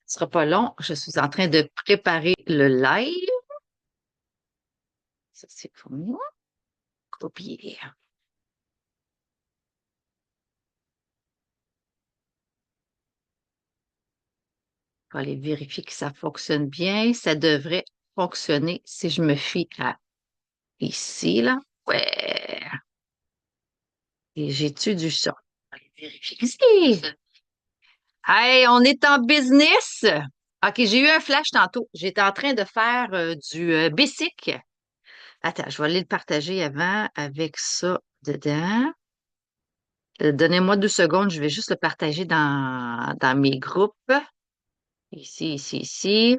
Ce sera pas long. Je suis en train de préparer le live. Ça, c'est pour moi. Copier. Je vais aller vérifier que ça fonctionne bien. Ça devrait fonctionner si je me fie à ici, là. Ouais. Et j'ai-tu du son? Je vais aller vérifier ici. Hey, on est en business. OK, j'ai eu un flash tantôt. J'étais en train de faire du Basic. Attends, je vais aller le partager avant avec ça dedans. Donnez-moi 2 secondes, je vais juste le partager dans mes groupes. Ici, ici, ici.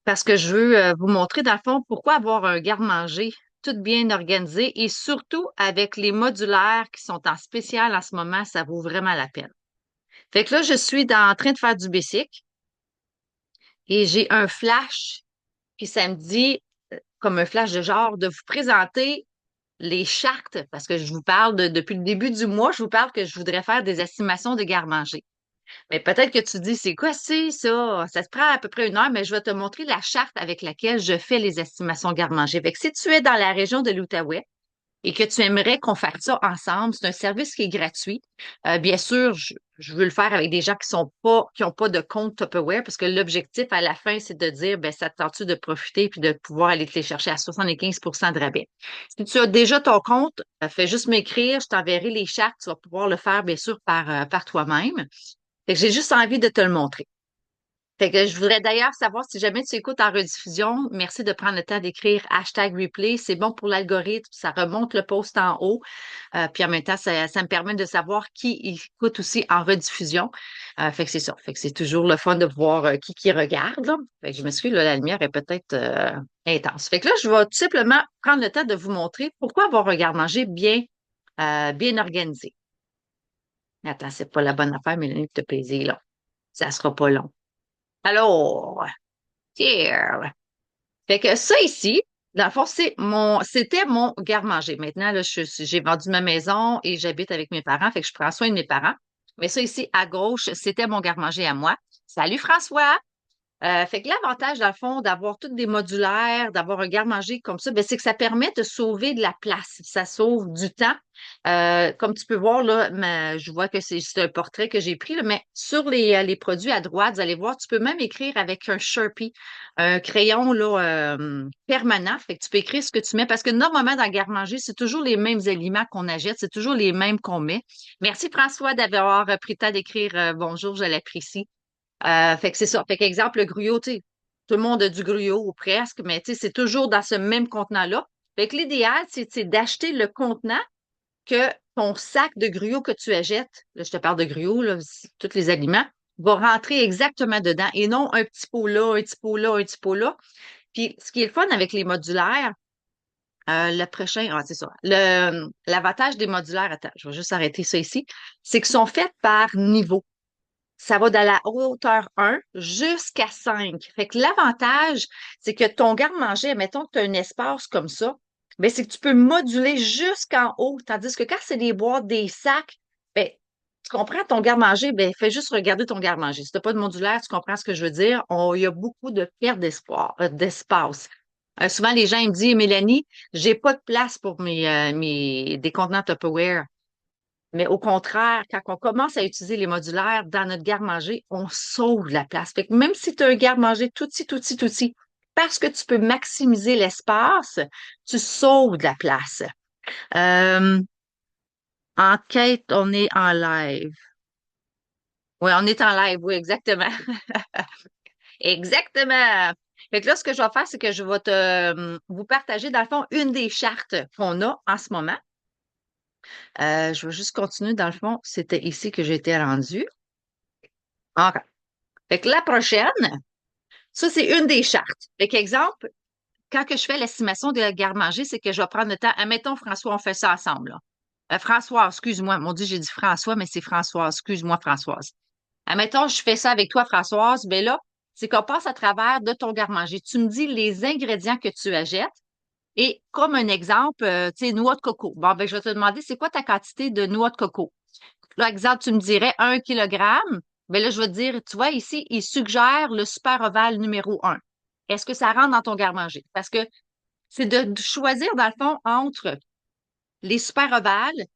Parce que je veux vous montrer, dans le fond, pourquoi avoir un garde-manger tout bien organisé et surtout avec les modulaires qui sont en spécial en ce moment, ça vaut vraiment la peine. Fait que là, je suis en train de faire du basic et j'ai un flash, puis ça me dit, comme un flash de genre, de vous présenter les chartes, parce que je vous parle depuis le début du mois, je vous parle que je voudrais faire des estimations de garde-manger. Mais peut-être que tu dis, c'est quoi c'est ça? Ça te prend à peu près 1 heure, mais je vais te montrer la charte avec laquelle je fais les estimations garde-manger. Fait que si tu es dans la région de l'Outaouais et que tu aimerais qu'on fasse ça ensemble, c'est un service qui est gratuit. Bien sûr, je veux le faire avec des gens qui ont pas de compte Tupperware parce que l'objectif à la fin, c'est de dire, ben, ça te tente de profiter puis de pouvoir aller te les chercher à 75 de rabais. Si tu as déjà ton compte, fais juste m'écrire, je t'enverrai les chartes, tu vas pouvoir le faire, bien sûr, par toi-même. Fait que j'ai juste envie de te le montrer. Fait que je voudrais d'ailleurs savoir si jamais tu écoutes en rediffusion, merci de prendre le temps d'écrire hashtag replay. C'est bon pour l'algorithme, ça remonte le post en haut. Puis en même temps, ça me permet de savoir qui écoute aussi en rediffusion. Fait que c'est ça. Fait que c'est toujours le fun de voir qui regarde, là. Fait que je m'excuse, là, la lumière est peut-être intense. Fait que là, je vais tout simplement prendre le temps de vous montrer pourquoi avoir un garde-manger bien organisé. Attends, c'est pas la bonne affaire, Mélanie, pour te plaisir, là. Ça sera pas long. Alors, here. Fait que ça ici, dans le fond, c'était mon garde-manger. Maintenant, là, j'ai vendu ma maison et j'habite avec mes parents, fait que je prends soin de mes parents. Mais ça ici, à gauche, c'était mon garde-manger à moi. Salut François! Fait que l'avantage, dans le fond, d'avoir toutes des modulaires, d'avoir un garde-manger comme ça, ben, c'est que ça permet de sauver de la place. Ça sauve du temps. Comme tu peux voir, là, je vois que c'est un portrait que j'ai pris, là, mais sur les produits à droite, vous allez voir, tu peux même écrire avec un Sharpie, un crayon là, permanent. Fait que tu peux écrire ce que tu mets parce que normalement, dans le garde-manger, c'est toujours les mêmes aliments qu'on achète, c'est toujours les mêmes qu'on met. Merci François d'avoir pris le temps d'écrire bonjour, je l'apprécie. Fait que c'est ça. Fait qu'exemple, le gruyot, tu sais, tout le monde a du gruyot ou presque, mais tu sais, c'est toujours dans ce même contenant-là. Fait que l'idéal, c'est d'acheter le contenant que ton sac de gruyot que tu achètes, là, je te parle de gruyot, là, tous les aliments, va rentrer exactement dedans et non un petit pot là, un petit pot là, un petit pot là. Puis, ce qui est le fun avec les modulaires, le prochain, c'est ça. L'avantage des modulaires, attends, je vais juste arrêter ça ici, c'est qu'ils sont faits par niveau. Ça va de la hauteur 1 jusqu'à 5. Fait que l'avantage, c'est que ton garde-manger, mettons que tu as un espace comme ça, ben, c'est que tu peux moduler jusqu'en haut. Tandis que quand c'est des boîtes, des sacs, ben, tu comprends ton garde-manger, ben, fais juste regarder ton garde-manger. Si tu n'as pas de modulaire, tu comprends ce que je veux dire. Il y a beaucoup de perte d'espace. Souvent, les gens ils me disent, Mélanie, j'ai pas de place pour des contenants Tupperware. Mais au contraire, quand on commence à utiliser les modulaires dans notre garde-manger, on sauve la place. Fait que même si tu as un garde-manger tout petit, tout petit, tout petit, parce que tu peux maximiser l'espace, tu sauves de la place. Euh, Enquête, on est en live. Oui, on est en live, oui, exactement. Exactement. Fait que là, ce que je vais faire, c'est que je vais vous partager, dans le fond, une des chartes qu'on a en ce moment. Je vais juste continuer, dans le fond, c'était ici que j'étais rendue. OK. Fait que la prochaine, ça, c'est une des chartes. Fait qu'exemple, quand que je fais l'estimation de la garde-manger, c'est que je vais prendre le temps. Admettons, François, on fait ça ensemble, là. François, excuse-moi. Mon Dieu, j'ai dit François, mais c'est Françoise. Excuse-moi, Françoise. Admettons, je fais ça avec toi, Françoise. Ben là, c'est qu'on passe à travers de ton garde-manger. Tu me dis les ingrédients que tu achètes. Et comme un exemple, tu sais, noix de coco. Bon, ben, je vais te demander, c'est quoi ta quantité de noix de coco? Là, exemple, tu me dirais 1 kilogramme. Ben là, je vais te dire, tu vois, ici, il suggère le super ovale numéro 1. Est-ce que ça rentre dans ton garde-manger? Parce que c'est de choisir, dans le fond, entre les super ovales,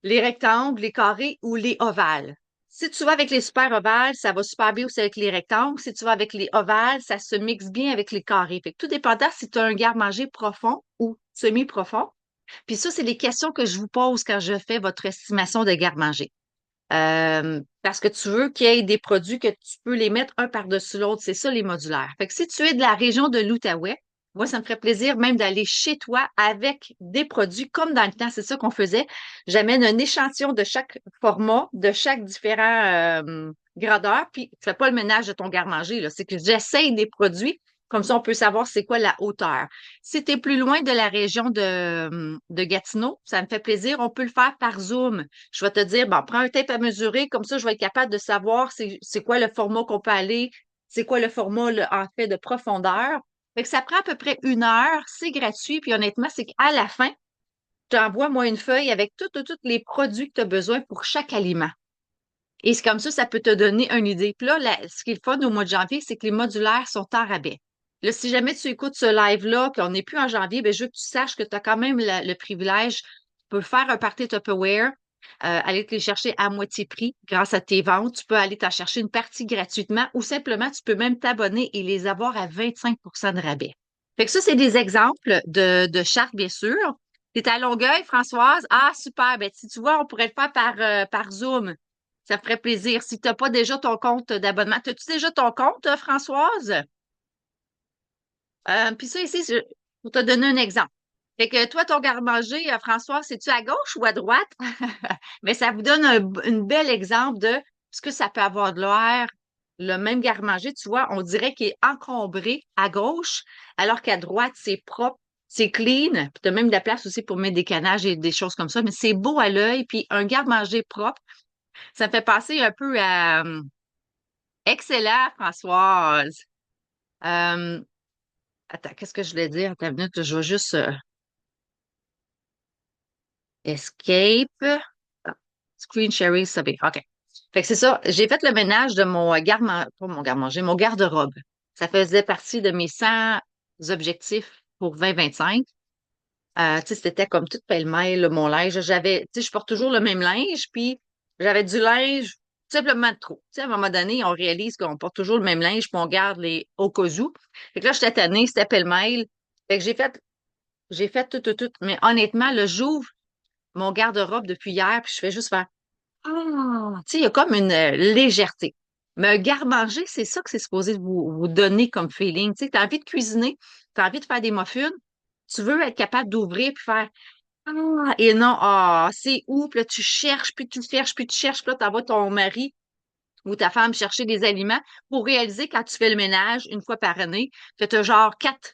les rectangles, les carrés ou les ovales. Si tu vas avec les super ovales, ça va super bien aussi avec les rectangles. Si tu vas avec les ovales, ça se mixe bien avec les carrés. Fait que tout dépendant si tu as un garde-manger profond ou semi-profond. Puis ça, c'est les questions que je vous pose quand je fais votre estimation de garde-manger. Parce que tu veux qu'il y ait des produits que tu peux les mettre un par-dessus l'autre. C'est ça, les modulaires. Fait que si tu es de la région de l'Outaouais, moi, ça me ferait plaisir même d'aller chez toi avec des produits comme dans le temps. C'est ça qu'on faisait. J'amène un échantillon de chaque format, de chaque différent grandeur, puis tu fais pas le ménage de ton garde-manger, là. C'est que j'essaye des produits. Comme ça, on peut savoir c'est quoi la hauteur. Si tu es plus loin de la région de Gatineau, ça me fait plaisir. On peut le faire par Zoom. Je vais te dire, bon, prends un tape à mesurer, comme ça, je vais être capable de savoir c'est quoi le format qu'on peut aller, c'est quoi le format, en fait, de profondeur. Fait que ça prend à peu près 1 heure, c'est gratuit, puis honnêtement, c'est qu'à la fin, tu envoies, moi, une feuille avec tous les produits que tu as besoin pour chaque aliment. Et c'est comme ça peut te donner une idée. Puis là, ce qui est le fun au mois de janvier, c'est que les modulaires sont en rabais. Là, si jamais tu écoutes ce live-là, qu'on n'est plus en janvier, ben, je veux que tu saches que tu as quand même le privilège. Tu peux faire un party Tupperware, aller te les chercher à moitié prix grâce à tes ventes. Tu peux aller t'en chercher une partie gratuitement ou simplement, tu peux même t'abonner et les avoir à 25 de rabais. Fait que ça, c'est des exemples de chartes, bien sûr. T'es à Longueuil, Françoise? Ah, super. Ben, si tu vois, on pourrait le faire par Zoom. Ça ferait plaisir. Si tu n'as pas déjà ton compte d'abonnement, as-tu déjà ton compte, Françoise? Puis ça ici, pour te donner un exemple. Fait que toi, ton garde-manger, François, c'est-tu à gauche ou à droite? Mais ça vous donne un bel exemple de ce que ça peut avoir de l'air. Le même garde-manger, tu vois, on dirait qu'il est encombré à gauche, alors qu'à droite, c'est propre, c'est clean. Puis tu as même de la place aussi pour mettre des canages et des choses comme ça, mais c'est beau à l'œil. Puis un garde-manger propre, ça me fait passer un peu à excellent, Françoise. Euh, attends, qu'est-ce que je voulais dire? Attends une minute, je vais juste escape. Ah, screen sharing submit. OK. Fait que c'est ça. J'ai fait le ménage de mon pas mon garde-manger, mon garde-robe. Ça faisait partie de mes 100 objectifs pour 2025. Tu sais, c'était comme tout pêle-mêle, là, mon linge. Tu sais, je porte toujours le même linge, puis j'avais du linge tout simplement de trop. Tu sais, à un moment donné, on réalise qu'on porte toujours le même linge, puis on garde les au cas où. Fait que là, j'étais tannée, c'était pêle-mêle. Fait que j'ai fait tout. Mais honnêtement, le j'ouvre mon garde-robe depuis hier, puis je fais juste faire Ah! Tu sais, il y a comme une légèreté. Mais un garde-manger, c'est ça que c'est supposé vous donner comme feeling. Tu sais, tu as envie de cuisiner, tu as envie de faire des muffins, tu veux être capable d'ouvrir puis faire Ah! Et non, c'est où? Puis là, tu cherches, puis tu cherches, puis tu cherches, puis là, tu envoies ton mari ou ta femme chercher des aliments pour réaliser quand tu fais le ménage une fois par année que tu as genre quatre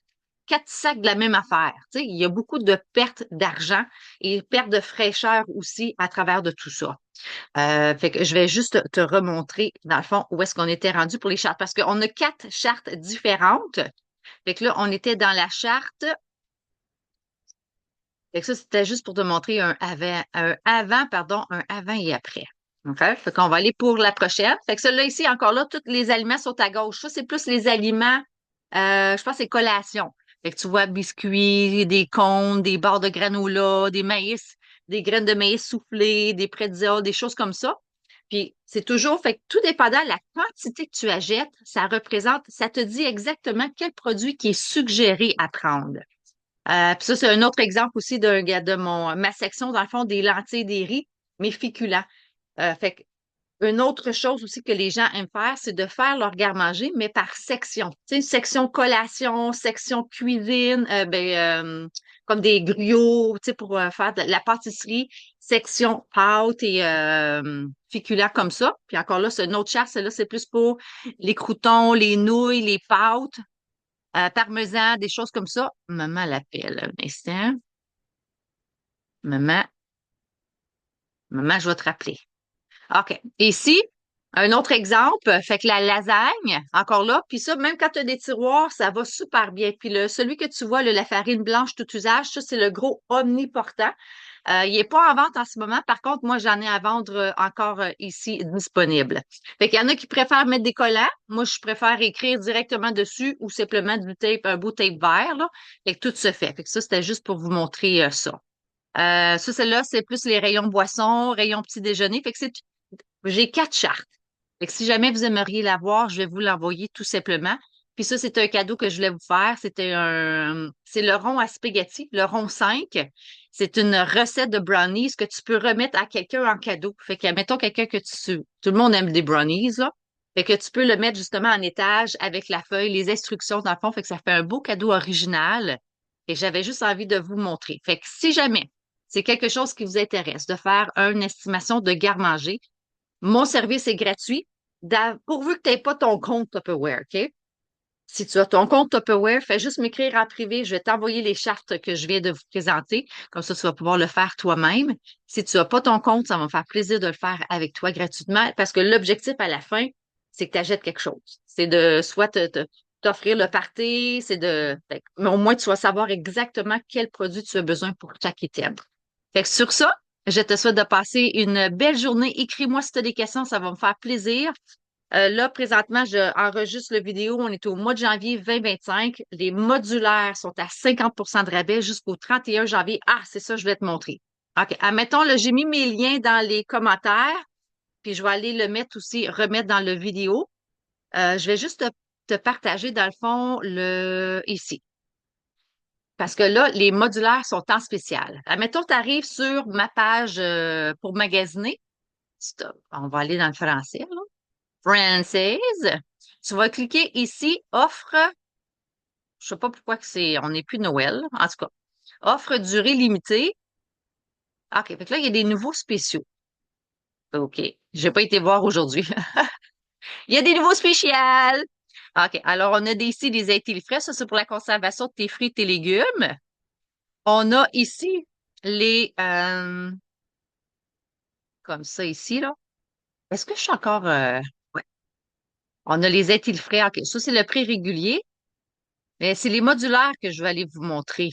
sacs de la même affaire. Tu sais, il y a beaucoup de pertes d'argent et pertes de fraîcheur aussi à travers de tout ça. Fait que je vais juste te remontrer, dans le fond, où est-ce qu'on était rendu pour les chartes. Parce qu'on a 4 chartes différentes. Fait que là, on était dans la charte. Fait que ça, c'était juste pour te montrer un avant et après. OK? Fait qu'on va aller pour la prochaine. Fait que celle-là ici, encore là, tous les aliments sont à gauche. Ça, c'est plus les aliments, je pense que c'est collation. Fait que tu vois biscuits, des cônes, des barres de granola, des maïs, des graines de maïs soufflées, des pretzels, des choses comme ça. Puis c'est toujours, fait que tout dépendant de la quantité que tu achètes, ça te dit exactement quel produit qui est suggéré à prendre. Puis ça, c'est un autre exemple aussi ma section, dans le fond, des lentilles, des riz, mais féculents. Fait que une autre chose aussi que les gens aiment faire, c'est de faire leur garde-manger, mais par section. Tu sais, section collation, section cuisine, comme des griots, tu sais, pour faire de la pâtisserie, section pâte et féculents comme ça. Puis encore là, c'est une autre charte, celle-là, c'est plus pour les croûtons, les nouilles, les pâtes, parmesan, des choses comme ça. Maman l'appelle un instant. Maman, maman, je vais te rappeler. OK. Ici, un autre exemple, fait que la lasagne, encore là, puis ça, même quand tu as des tiroirs, ça va super bien. Puis celui que tu vois, la farine blanche tout usage, ça, c'est le gros omniportant. Il n'est pas en vente en ce moment. Par contre, moi, j'en ai à vendre encore ici disponible. Fait qu'il y en a qui préfèrent mettre des collants. Moi, je préfère écrire directement dessus ou simplement du tape, un beau tape vert, là. Fait que tout se fait. Fait que ça, c'était juste pour vous montrer ça. Ça, celle-là, c'est plus les rayons boissons, rayons petit déjeuner. Fait que j'ai 4 chartes. Fait que si jamais vous aimeriez l'avoir, je vais vous l'envoyer tout simplement. Puis ça, c'est un cadeau que je voulais vous faire. C'est le rond à spaghetti, le rond 5. C'est une recette de brownies que tu peux remettre à quelqu'un en cadeau. Fait que, mettons quelqu'un tout le monde aime des brownies, là. Fait que tu peux le mettre justement en étage avec la feuille, les instructions dans le fond. Fait que ça fait un beau cadeau original. Et j'avais juste envie de vous montrer. Fait que si jamais c'est quelque chose qui vous intéresse de faire une estimation de garde-manger, mon service est gratuit, pourvu que tu n'aies pas ton compte Tupperware, OK? Si tu as ton compte Tupperware, fais juste m'écrire en privé. Je vais t'envoyer les chartes que je viens de vous présenter. Comme ça, tu vas pouvoir le faire toi-même. Si tu n'as pas ton compte, ça va me faire plaisir de le faire avec toi gratuitement parce que l'objectif à la fin, c'est que tu achètes quelque chose. C'est de soit t'offrir le party, mais au moins tu vas savoir exactement quel produit tu as besoin pour chaque item. Fait que sur ça, je te souhaite de passer une belle journée. Écris-moi si tu as des questions, ça va me faire plaisir. Là, présentement, je enregistre la vidéo. On est au mois de janvier 2025. Les modulaires sont à 50 de rabais jusqu'au 31 janvier. Ah, c'est ça, je vais te montrer. OK. Admettons, là, j'ai mis mes liens dans les commentaires, puis je vais aller le mettre aussi, remettre dans la vidéo. Je vais juste te partager, dans le fond, ici. Parce que là, les modulaires sont en spécial. Admettons, tu arrives sur ma page pour magasiner. Stop. On va aller dans le français, là. Française. Tu vas cliquer ici, offre. Je sais pas pourquoi on n'est plus Noël. En tout cas, offre durée limitée. OK. Fait que là, il y a des nouveaux spéciaux. OK. J'ai pas été voir aujourd'hui. Il y a des nouveaux spéciaux. OK. Alors, on a ici des étiles frais. Ça, c'est pour la conservation de tes fruits et tes légumes. On a ici les, comme ça ici, là. Est-ce que je suis encore, ouais. On a les étiles frais. OK. Ça, c'est le prix régulier. Mais c'est les modulaires que je vais aller vous montrer.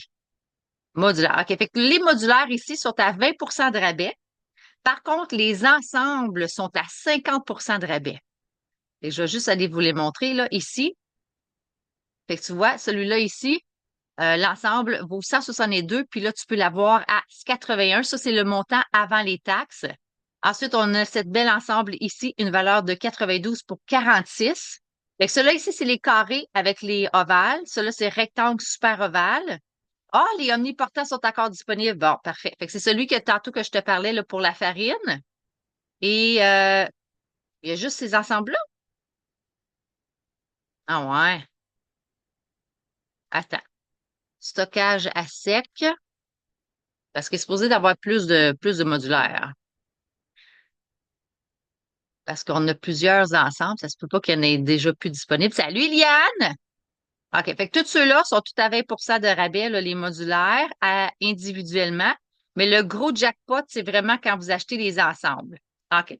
Modulaires. OK. Fait que les modulaires ici sont à 20 de rabais. Par contre, les ensembles sont à 50 de rabais. Et je vais juste aller vous les montrer, là, ici. Fait que tu vois, celui-là ici, l'ensemble vaut 162, puis là, tu peux l'avoir à 81. Ça, c'est le montant avant les taxes. Ensuite, on a cette belle ensemble ici, une valeur de 92 pour 46. Fait que ceux-là ici, c'est les carrés avec les ovales. Ceux-là, c'est rectangle super ovale. Ah, les omniportants sont encore disponibles. Bon, parfait. Fait que c'est celui que tantôt que je te parlais là, pour la farine. Et il y a juste ces ensembles-là. Ah ouais. Attends. Stockage à sec. Parce qu'il est supposé d'avoir plus de modulaire. Parce qu'on a plusieurs ensembles. Ça se peut pas qu'il y en ait déjà plus disponibles. Salut, Liane! OK. Fait que tous ceux-là sont tout à 20 de rabais, là, les modulaires, individuellement. Mais le gros jackpot, c'est vraiment quand vous achetez les ensembles. OK.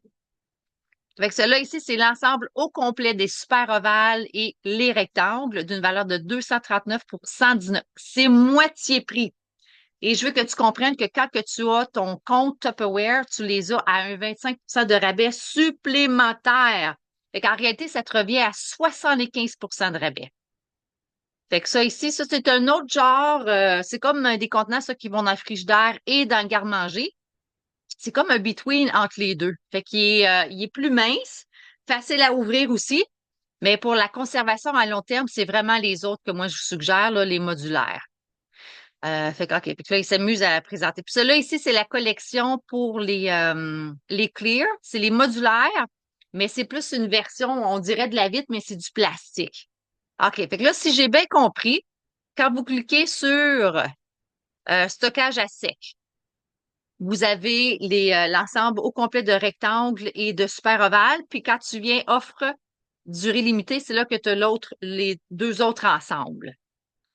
Fait que cela ici, c'est l'ensemble au complet des super ovales et les rectangles d'une valeur de 239 pour 119. C'est moitié prix. Et je veux que tu comprennes que quand que tu as ton compte Tupperware, tu les as à un 25 de rabais supplémentaire. Fait qu'en réalité, ça te revient à 75 de rabais. Fait que ça ici, ça, c'est un autre genre. C'est comme des contenants, ça, qui vont dans le frigidaire et dans le garde-manger. C'est comme un between entre les deux. Fait il est plus mince, facile à ouvrir aussi, mais pour la conservation à long terme, c'est vraiment les autres que moi je vous suggère, là, les modulaires. Fait que, OK. Puis là, il s'amuse à présenter. Puis celui-là ici, c'est la collection pour les clear. C'est les modulaires, mais c'est plus une version, on dirait de la vitre, mais c'est du plastique. OK. Fait que là, si j'ai bien compris, quand vous cliquez sur stockage à sec, vous avez l'ensemble au complet de rectangles et de super ovales. Puis quand tu viens offre durée limitée, c'est là que tu as les deux autres ensembles.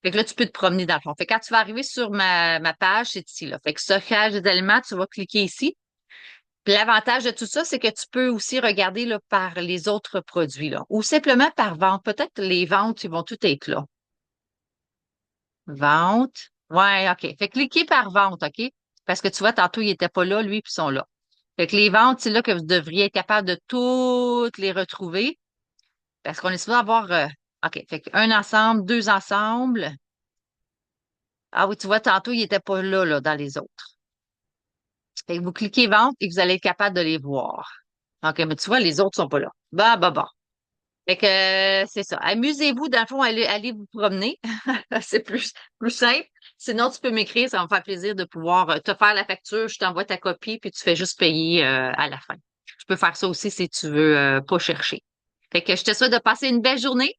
Fait que là, tu peux te promener dans le fond. Fait que quand tu vas arriver sur ma page, c'est ici, là. Fait que stockage des aliments, tu vas cliquer ici. Puis l'avantage de tout ça, c'est que tu peux aussi regarder là, par les autres produits, là. Ou simplement par vente. Peut-être les ventes, ils vont tout être là. Vente. Ouais, OK. Fait que cliquez par vente, OK? Parce que tu vois, tantôt, il était pas là, lui, puis ils sont là. Fait que les ventes, c'est là que vous devriez être capable de toutes les retrouver. Parce qu'on est supposé avoir, OK, fait que un ensemble, deux ensembles. Ah oui, tu vois, tantôt, il était pas là, là, dans les autres. Fait que vous cliquez vente et vous allez être capable de les voir. OK, mais tu vois, les autres sont pas là. Bah, bah, bah. Fait que c'est ça. Amusez-vous, dans le fond, allez vous promener. C'est plus simple. Sinon, tu peux m'écrire, ça va me faire plaisir de pouvoir te faire la facture, je t'envoie ta copie, puis tu fais juste payer à la fin. Je peux faire ça aussi si tu veux pas chercher. Fait que je te souhaite de passer une belle journée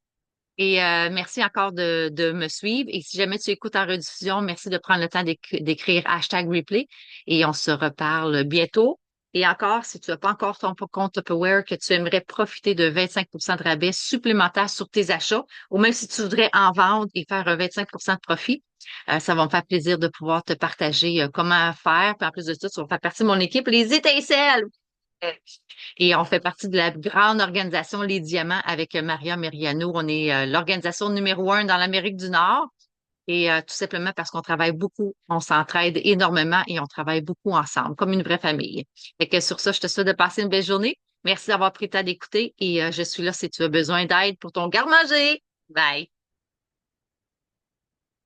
et merci encore de me suivre. Et si jamais tu écoutes en rediffusion, merci de prendre le temps d'écrire hashtag replay et on se reparle bientôt. Et encore, si tu n'as pas encore ton compte Tupperware, que tu aimerais profiter de 25 de rabais supplémentaires sur tes achats, ou même si tu voudrais en vendre et faire un 25 de profit, ça va me faire plaisir de pouvoir te partager comment faire. Puis en plus de ça, tu vas faire partie de mon équipe, les étincelles. Et on fait partie de la grande organisation Les Diamants avec Maria Meriano. On est l'organisation numéro un dans l'Amérique du Nord. Et tout simplement parce qu'on travaille beaucoup, on s'entraide énormément et on travaille beaucoup ensemble, comme une vraie famille. Et que sur ça, je te souhaite de passer une belle journée. Merci d'avoir pris le temps d'écouter et je suis là si tu as besoin d'aide pour ton garde-manger. Bye!